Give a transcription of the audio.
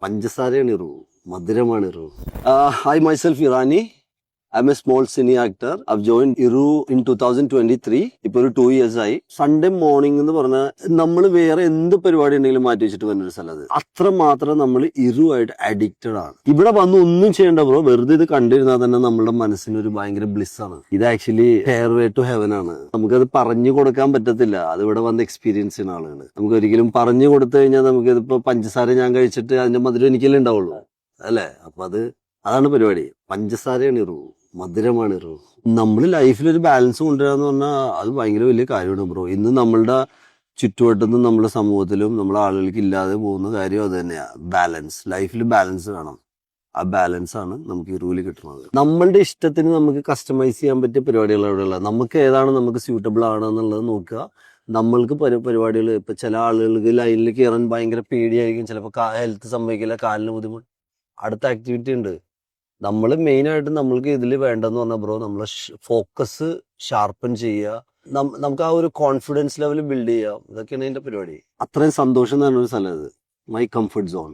പഞ്ചസാരയാണ് ഇറു, മധുരമാണ് ഇറു. Hi myself Irani. I am a small cine actor. I've joined ഇറു in 2023. ഇപ്പൊ ഒരു 2 years ആയി. സൺഡേ മോർണിംഗ് എന്ന് പറഞ്ഞാൽ നമ്മൾ വേറെ എന്ത് പരിപാടി ഉണ്ടെങ്കിലും മാറ്റി വെച്ചിട്ട് വരുന്നൊരു സ്ഥലം അത്. അത്രമാത്രം നമ്മൾ ഇറുവായിട്ട് അഡിക്റ്റഡ് ആണ്. ഇവിടെ വന്ന് ഒന്നും ചെയ്യേണ്ട ബ്രോ, വെറുതെ ഇത് കണ്ടിരുന്നാൽ തന്നെ നമ്മുടെ മനസ്സിനൊരു ഭയങ്കര ബ്ലിസ് ആണ്. ഇത് ആക്ച്വലി ഹെയർവേ ടു ഹെവൻ ആണ്. നമുക്കത് പറഞ്ഞു കൊടുക്കാൻ പറ്റത്തില്ല. അത് ഇവിടെ വന്ന് എക്സ്പീരിയൻസ് ചെയ്യുന്ന ആളുകൾ. നമുക്ക് ഒരിക്കലും പറഞ്ഞു കൊടുത്തു കഴിഞ്ഞാൽ നമുക്ക് ഇതിപ്പോ പഞ്ചസാര ഞാൻ കഴിച്ചിട്ട് അതിന്റെ മധുരം എനിക്കല്ലേ ഉണ്ടാവുള്ളൂ അല്ലെ. അപ്പൊ അതാണ് പരിപാടി. പഞ്ചസാരയാണ് ഇറു, മധുരമാണ് ഇറു. നമ്മൾ ലൈഫിൽ ഒരു ബാലൻസ് കൊണ്ടുവരാന്ന് പറഞ്ഞാൽ അത് ഭയങ്കര വലിയ കാര്യമാണ് ബ്രോ. ഇന്ന് നമ്മളുടെ ചുറ്റുവട്ടത്തും നമ്മുടെ സമൂഹത്തിലും നമ്മുടെ ആളുകൾക്ക് ഇല്ലാതെ പോകുന്ന കാര്യം അത് തന്നെയാണ്. ബാലൻസ്. ലൈഫിൽ ബാലൻസ് വേണം. ആ ബാലൻസ് ആണ് നമുക്ക് ഇറുവിൽ കിട്ടുന്നത്. നമ്മളുടെ ഇഷ്ടത്തിന് നമുക്ക് കസ്റ്റമൈസ് ചെയ്യാൻ പറ്റിയ പരിപാടികൾ എവിടെയുള്ള നമുക്ക് ഏതാണ് നമുക്ക് സ്യൂട്ടബിൾ ആണെന്നുള്ളത് നോക്കുക. നമ്മൾക്ക് പരിപാടികൾ ഇപ്പൊ ചില ആളുകൾക്ക് ലൈനിൽ കയറാൻ ഭയങ്കര പേടിയായിരിക്കും. ചിലപ്പോൾ ഹെൽത്ത് സംഭവിക്കില്ല, കാലിന് ബുദ്ധിമുട്ട്. അടുത്ത ആക്ടിവിറ്റി ഉണ്ട്. നമ്മൾ മെയിൻ ആയിട്ട് നമ്മൾക്ക് ഇതിൽ വേണ്ടെന്ന് പറഞ്ഞാൽ ബ്രോ, നമ്മളെ ഫോക്കസ് ഷാർപ്പൻ ചെയ്യുക. നമുക്ക് ആ ഒരു കോൺഫിഡൻസ് ലെവൽ ബിൽഡ് ചെയ്യാം. ഇതൊക്കെയാണ് ഇതിന്റെ പരിപാടി. അത്രയും സന്തോഷം എന്ന് പറഞ്ഞൊരു സ്ഥലം ഇത്. My comfort zone.